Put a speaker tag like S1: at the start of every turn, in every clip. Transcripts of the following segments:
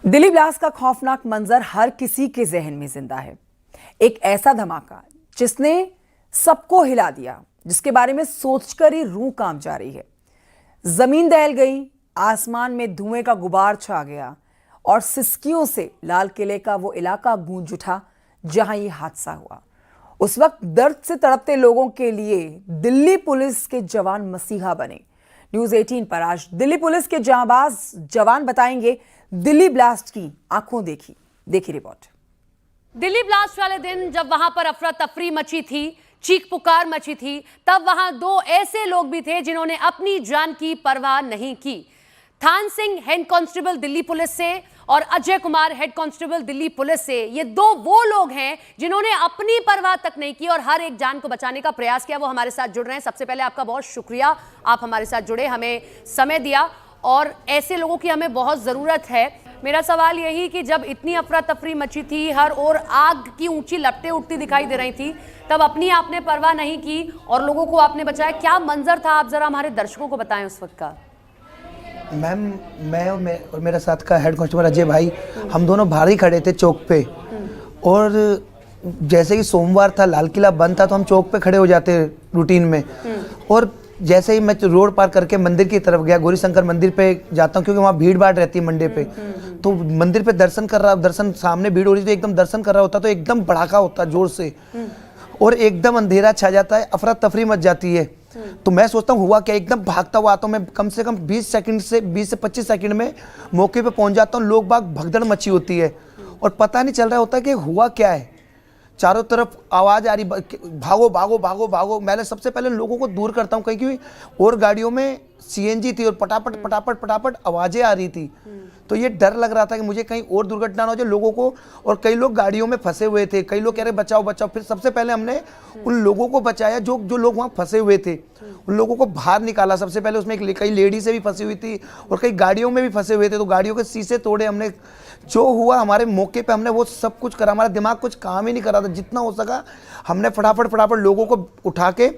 S1: Delhi blast का खौफनाक मंजर हर किसी के जहन में जिंदा है। एक ऐसा धमाका जिसने सबको हिला दिया, जिसके बारे में सोचकर ही रूह कांप जा रही है। जमीन दहल गई, आसमान में धुएं का गुबार छा गया और सिसकियों से लाल किले का वो इलाका गूंज उठा जहां ये हादसा हुआ। उस वक्त दर्द से तड़पते लोगों के लिए दिल्ली पुलिस के जवान मसीहा बने। न्यूज़ 18 पर आज दिल्ली पुलिस के जांबाज जवान बताएंगे दिल्ली ब्लास्ट की आंखों देखी रिपोर्ट।
S2: दिल्ली ब्लास्ट वाले दिन जब वहां पर अफरा तफरी मची थी, चीख पुकार मची थी, तब वहां दो ऐसे लोग भी थे जिन्होंने अपनी जान की परवाह नहीं की। Than Singh head constable Delhi police से और Ajay Kumar head constable Delhi police से, ये दो वो लोग हैं जिन्होंने अपनी परवाह तक नहीं की और हर एक जान को बचाने का प्रयास किया। वो हमारे साथ जुड़ रहे हैं। सबसे पहले आपका बहुत शुक्रिया, आप हमारे साथ जुड़े, हमें समय दिया और ऐसे लोगों की हमें बहुत ज़रूरत है। मेरा सवाल यही कि जब इतनी अफरा तफरी मची थी, हर ओर आग की ऊंची लपटें उठती दिखाई दे रही थी, तब अपनी आपने परवाह नहीं की और लोगों को आपने बचाया। क्या मंजर था, आप जरा हमारे दर्शकों को बताएं उस वक्त का।
S3: मैम, मैं और मेरा साथ का हेड कांस्टेबल अजय भाई, हम दोनों बाहर ही खड़े थे चौक पे। और जैसे कि सोमवार था, लाल किला बंद था, तो हम चौक पे खड़े हो जाते रूटीन में। और जैसे ही मैं रोड पार करके मंदिर की तरफ गया, गौरी शंकर मंदिर पे जाता हूँ क्योंकि वहाँ भीड़ भाड़ रहती है मंडे पे। तो मंदिर पे दर्शन सामने भीड़ हो रही थी, एकदम दर्शन कर रहा होता तो एकदम भड़ाका होता जोर से और एकदम अंधेरा छा जाता है, अफरा तफरी मच जाती है। तो मैं सोचता हूँ हुआ क्या, एकदम भागता हुआ आता हूँ मैं, कम से कम 20 से 25 सेकंड में मौके पे पहुंच जाता हूँ। लोग बाग भगदड़ मची होती है और पता नहीं चल रहा होता कि हुआ क्या है। चारों तरफ आवाज आ रही, भागो भागो भागो भागो। मैं सबसे पहले लोगों को दूर करता हूँ कहीं की, और गाड़ियों में सीएनजी थी और पटापट पटापट पटापट आवाजें आ रही थी। तो ये डर लग रहा था कि मुझे कहीं और दुर्घटना ना हो जाए लोगों को। और कई लोग गाड़ियों में फंसे हुए थे, कई लोग कह रहे बचाओ बचाओ। फिर सबसे पहले हमने उन लोगों को बचाया जो लोग वहाँ फंसे हुए थे, उन लोगों को बाहर निकाला। सबसे पहले उसमें कई लेडी से भी फंसी हुई थी और कई गाड़ियों में भी फंसे हुए थे, तो गाड़ियों के शीशे तोड़े हमने। जो हुआ हमारे मौके पे हमने वो सब कुछ करा। हमारा दिमाग कुछ काम ही नहीं कर रहा था। जितना हो सका हमने फटाफट लोगों को उठा के,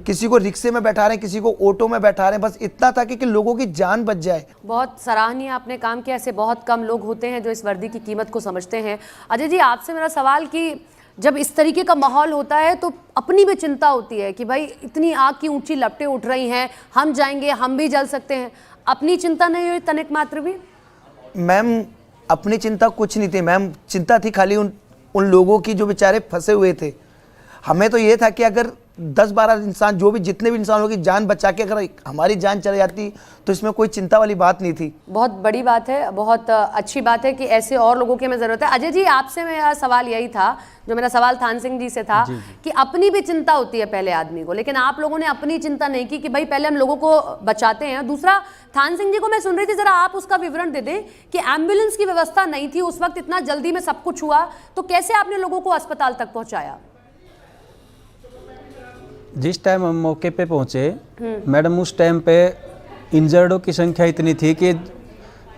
S3: किसी को रिक्शे में बैठा रहे हैं, किसी को ऑटो में बैठा रहे हैं, बस इतना था कि लोगों की जान बच जाए।
S2: बहुत सराहनीय आपने काम किया। ऐसे बहुत कम लोग होते हैं जो इस वर्दी की कीमत को समझते हैं। अजय जी, आपसे मेरा सवाल कि जब इस तरीके का माहौल होता है तो अपनी भी चिंता होती है कि भाई इतनी आग की ऊंची लपटें उठ रही हैं, हम जाएंगे, हम भी जल सकते हैं। अपनी चिंता नहीं हुई तनिक मात्र भी?
S3: मैम, अपनी चिंता कुछ नहीं थी मैम। चिंता थी खाली उन लोगों की जो बेचारे फंसे हुए थे। हमें तो ये था कि अगर 10-12 इंसान, जो भी जितने भी इंसानों की जान बचा के अगर हमारी जान चली जाती तो इसमें कोई चिंता वाली बात नहीं थी।
S2: बहुत बड़ी बात है, बहुत अच्छी बात है कि ऐसे और लोगों की हमें ज़रूरत है। अजय जी, आपसे मेरा सवाल यही था, जो मेरा सवाल थान सिंह जी से था, कि अपनी भी चिंता होती है पहले आदमी को, लेकिन आप लोगों ने अपनी चिंता नहीं की कि भाई पहले हम लोगों को बचाते हैं। दूसरा, थान सिंह जी को मैं सुन रही थी, ज़रा आप उसका विवरण दे दें कि एम्बुलेंस की व्यवस्था नहीं थी उस वक्त, इतना जल्दी में सब कुछ हुआ, तो कैसे आपने लोगों को अस्पताल तक पहुँचाया?
S4: जिस टाइम हम मौके पे पहुंचे मैडम, उस टाइम पे इंजर्डों की संख्या इतनी थी कि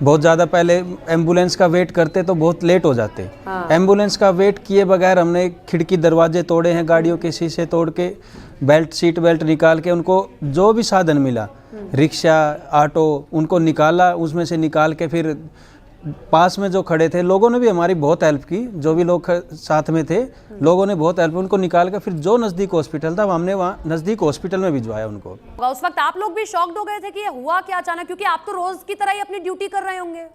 S4: बहुत ज़्यादा, पहले एम्बुलेंस का वेट करते तो बहुत लेट हो जाते। एम्बुलेंस का वेट किए बगैर हमने खिड़की दरवाजे तोड़े हैं, गाड़ियों के शीशे तोड़ के, सीट बेल्ट निकाल के, उनको जो भी साधन मिला, रिक्शा, ऑटो, उनको निकाला। उसमें से निकाल के फिर पास में जो खड़े थे लोगों ने भी हमारी बहुत हेल्प की, जो भी लोग साथ में थे लोगों ने बहुत हेल्प, उनको निकाल कर फिर जो नज़दीक हॉस्पिटल था हमने वहाँ नज़दीक हॉस्पिटल में भिजवाया उनको।
S2: उस वक्त आप लोग भी शॉक्ड हो गए थे कि ये हुआ क्या अचानक, क्योंकि आप तो रोज की तरह ही अपनी ड्यूटी कर रहे होंगे।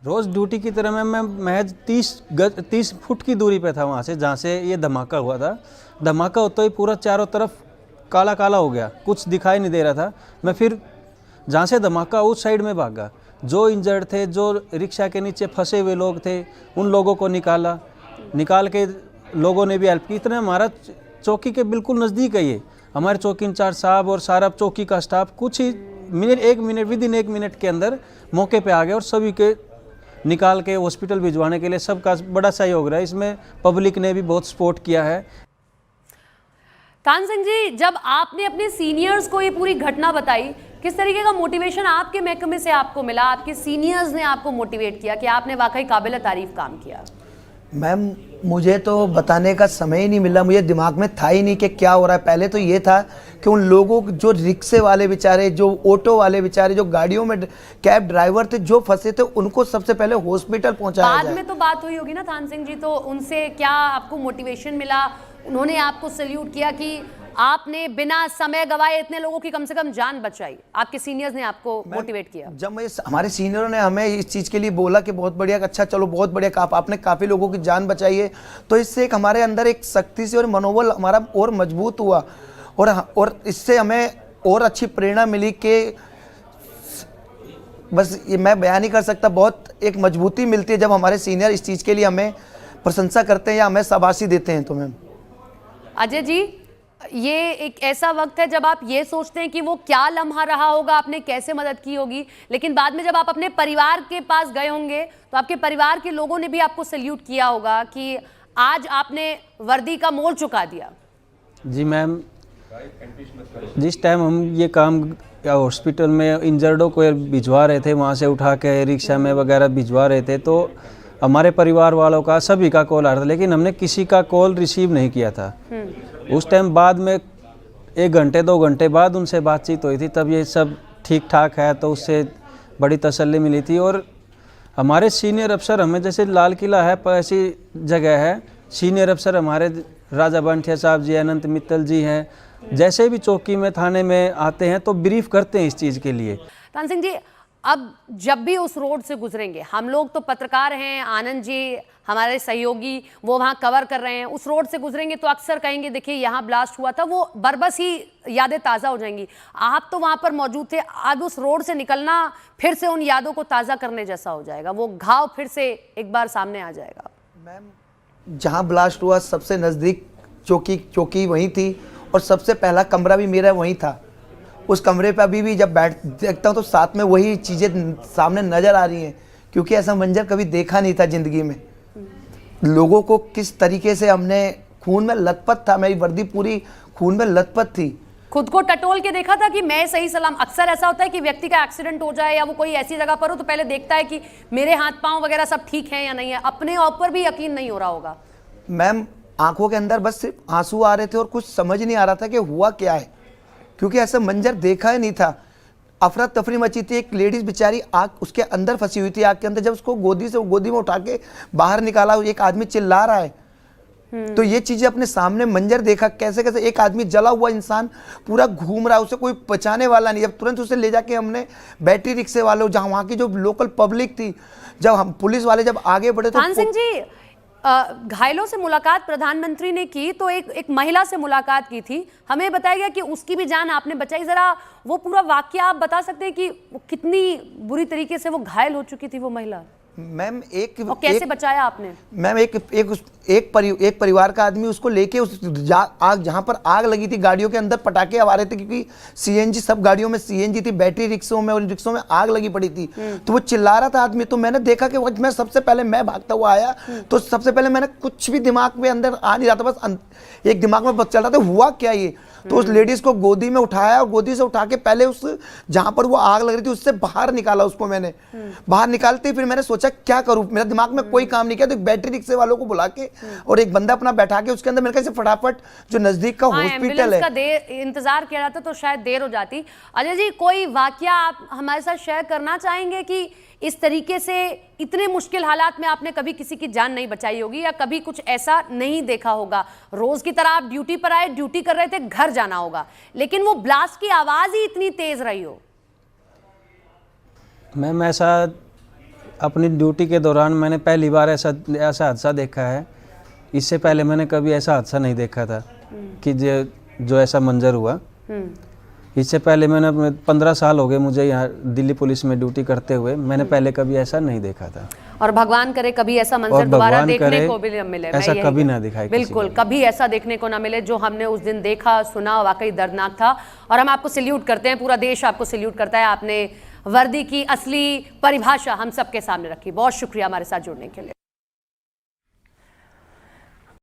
S4: रोज़ ड्यूटी की तरह मैं महज 30 फुट की दूरी पे था वहाँ से, जहाँ से ये धमाका हुआ था। धमाका होते ही पूरा चारों तरफ काला काला हो गया, कुछ दिखाई नहीं दे रहा था। मैं फिर जहाँ से धमाका उस साइड में भागा, जो इंजर्ड थे, जो रिक्शा के नीचे फंसे हुए लोग थे, उन लोगों को निकाल के लोगों ने भी हेल्प की। इतने हमारा चौकी के बिल्कुल नज़दीक है ये, हमारे चौकी इंचार्ज साहब और सारा चौकी का स्टाफ कुछ ही विदिन 1 मिनट के अंदर मौके पे आ गए और सभी के निकाल के हॉस्पिटल भिजवाने के लिए सबका बड़ा सहयोग रहा है। इसमें पब्लिक ने भी बहुत सपोर्ट किया है।
S2: थान सिंह जी, जब आपने अपने सीनियर्स को ये पूरी घटना बताई, किस तरीके का मोटिवेशन आपके महकमे से आपको मिला? आपके सीनियर्स ने आपको मोटिवेट किया कि आपने वाकई काबिल तारीफ काम किया?
S3: मैम मुझे तो बताने का समय ही नहीं मिला, मुझे दिमाग में था ही नहीं कि क्या हो रहा है। पहले तो ये था कि उन लोगों जो रिक्शे वाले बेचारे, जो ऑटो वाले बेचारे, जो गाड़ियों में कैब ड्राइवर थे जो फंसे थे, उनको सबसे पहले हॉस्पिटल पहुंचाया
S2: बाद
S3: जाए।
S2: में तो बात हुई होगी ना थान सिंह जी, तो उनसे क्या आपको मोटिवेशन मिला? उन्होंने आपको सल्यूट किया कि आपने बिना समय गवाए इतने लोगों की कम से कम जान बचाई? आपके सीनियर्स ने आपको मोटिवेट किया?
S3: जब हमारे सीनियरों ने हमें इस चीज़ के लिए बोला कि बहुत बढ़िया, अच्छा चलो बहुत बढ़िया, आपने काफ़ी लोगों की जान बचाई है, तो इससे एक हमारे अंदर एक शक्ति से और मनोबल हमारा और मजबूत हुआ, और इससे हमें और अच्छी प्रेरणा मिली कि बस ये मैं बयान नहीं कर सकता, बहुत एक मजबूती मिलती है जब हमारे सीनियर इस चीज़ के लिए हमें प्रशंसा करते हैं या हमें शाबाशी देते हैं। तो मैम
S2: अजय जी, ये एक ऐसा वक्त है जब आप ये सोचते हैं कि वो क्या लम्हा रहा होगा, आपने कैसे मदद की होगी, लेकिन बाद में जब आप अपने परिवार के पास गए होंगे तो आपके परिवार के लोगों ने भी आपको सल्यूट किया होगा कि आज आपने वर्दी का मोल चुका दिया।
S4: जी मैम, जिस टाइम हम ये काम हॉस्पिटल में इंजर्डों को भिजवा रहे थे, वहाँ से उठा के रिक्शा में वगैरह भिजवा रहे थे, तो हमारे परिवार वालों का सभी का कॉल आ रहा था, लेकिन हमने किसी का कॉल रिसीव नहीं किया था। उस टाइम बाद में 1 घंटे 2 घंटे बाद उनसे बातचीत हुई थी, तब ये सब ठीक ठाक है, तो उससे बड़ी तसल्ली मिली थी। और हमारे सीनियर अफसर, हमें जैसे लाल किला है ऐसी जगह है, सीनियर अफसर हमारे राजा बांठिया साहब जी, अनंत मित्तल जी हैं, जैसे भी चौकी में थाने में आते हैं तो ब्रीफ करते हैं इस चीज़ के लिए।
S2: थान सिंह जी, अब जब भी उस रोड से गुजरेंगे, हम लोग तो पत्रकार हैं, आनंद जी हमारे सहयोगी वो वहाँ कवर कर रहे हैं, उस रोड से गुजरेंगे तो अक्सर कहेंगे देखिए यहाँ ब्लास्ट हुआ था, वो बरबस ही यादें ताज़ा हो जाएंगी। आप तो वहाँ पर मौजूद थे, अब उस रोड से निकलना फिर से उन यादों को ताज़ा करने जैसा हो जाएगा, वो घाव फिर से एक बार सामने आ जाएगा।
S3: मैम जहाँ ब्लास्ट हुआ सबसे नज़दीक चौकी वहीं थी, और सबसे पहला कमरा भी मेरा वहीं था। उस कमरे पे अभी भी जब देखता हूँ तो साथ में वही चीज़ें सामने नज़र आ रही हैं, क्योंकि ऐसा मंजर कभी देखा नहीं था ज़िंदगी में। लोगों को किस तरीके से हमने, खून में लथपथ था, मेरी वर्दी पूरी खून में लथपथ थी।
S2: खुद को टटोल के देखा था कि मैं सही सलाम। अक्सर ऐसा होता है कि व्यक्ति का एक्सीडेंट हो जाए या वो कोई ऐसी जगह पर हो तो पहले देखता है कि मेरे हाथ पांव वगैरह सब ठीक है या नहीं है, अपने ऊपर भी यकीन नहीं हो रहा होगा।
S3: मैम आंखों के अंदर बस सिर्फ आंसू आ रहे थे और कुछ समझ नहीं आ रहा था कि हुआ क्या है, क्योंकि ऐसा मंजर देखा ही नहीं था। अफरा तफरी मची थी, एक लेडीज बेचारी आग उसके अंदर फंसी हुई थी, आग के अंदर। जब उसको गोदी में उठा के बाहर निकाला, एक आदमी चिल्ला रहा है। तो ये चीजें अपने सामने मंजर देखा, कैसे कैसे एक आदमी जला हुआ इंसान पूरा घूम रहा है, उसे कोई बचाने वाला नहीं। जब तुरंत उसे ले जाके हमने बैटरी रिक्शे वालों, जहाँ वहाँ की जो लोकल पब्लिक थी, जब हम पुलिस वाले जब आगे बढ़े तो
S2: थान सिंह जी, घायलों से मुलाकात प्रधानमंत्री ने की तो एक महिला से मुलाकात की थी, हमें बताया गया कि उसकी भी जान आपने बचाई। जरा वो पूरा वाकया आप बता सकते हैं कि कितनी बुरी तरीके से वो घायल हो चुकी थी वो महिला?
S3: मैम
S2: और कैसे बचाया आपने?
S3: मैम एक परिवार का आदमी उसको लेके उस आग, जहाँ पर आग लगी थी, गाड़ियों के अंदर पटाखे आ रहे थे, क्योंकि सीएनजी, सब गाड़ियों में सीएनजी थी, बैटरी रिक्शों में, और रिक्शों में आग लगी पड़ी थी। तो वो चिल्ला रहा था आदमी, तो मैंने देखा कि मैं सबसे पहले मैं भागता हुआ आया, तो सबसे पहले मैंने कुछ भी दिमाग में अंदर आ नहीं रहा था, बस एक दिमाग में बस चल रहा था हुआ क्या ये। तो उस लेडीज को गोदी में उठाया, और गोदी से उठा के पहले उस जहां पर वो आग लग रही थी उससे बाहर निकाला उसको मैंने। बाहर निकालते ही फिर मैंने सोचा क्या करूं, मेरा दिमाग में कोई काम नहीं किया। तो एक बैटरी रिक्शे वालों को बुला के और एक बंदा अपना बैठा के उसके अंदर मैंने कहा फटाफट जो नजदीक का हॉस्पिटल है,
S2: का इंतजार किया जाता तो शायद देर हो जाती। अजय जी, कोई वाकया आप हमारे साथ शेयर करना चाहेंगे कि इस तरीके से इतने मुश्किल हालात में आपने कभी किसी की जान नहीं बचाई होगी, या कभी कुछ ऐसा नहीं देखा होगा? रोज की तरह आप ड्यूटी पर आए, ड्यूटी कर रहे थे, घर जाना होगा, लेकिन वो ब्लास्ट की आवाज ही इतनी तेज रही हो।
S4: मैम ऐसा अपनी ड्यूटी के दौरान मैंने पहली बार ऐसा हादसा देखा है। इससे पहले मैंने कभी ऐसा हादसा नहीं देखा था कि जो ऐसा मंजर हुआ। इससे पहले मैंने 15 साल हो गए मुझे यहाँ दिल्ली पुलिस में ड्यूटी करते हुए, मैंने पहले कभी ऐसा नहीं देखा था।
S2: और भगवान करे कभी ऐसा मंजर दोबारा देखने को भी मिले,
S4: ऐसा कभी ना दिखाई,
S2: बिल्कुल कभी ऐसा देखने को ना मिले। जो हमने उस दिन देखा सुना वाकई दर्दनाक था, और हम आपको सैल्यूट करते हैं, पूरा देश आपको सैल्यूट करता है। आपने वर्दी की असली परिभाषा हम सबके सामने रखी। बहुत शुक्रिया हमारे साथ जुड़ने के लिए।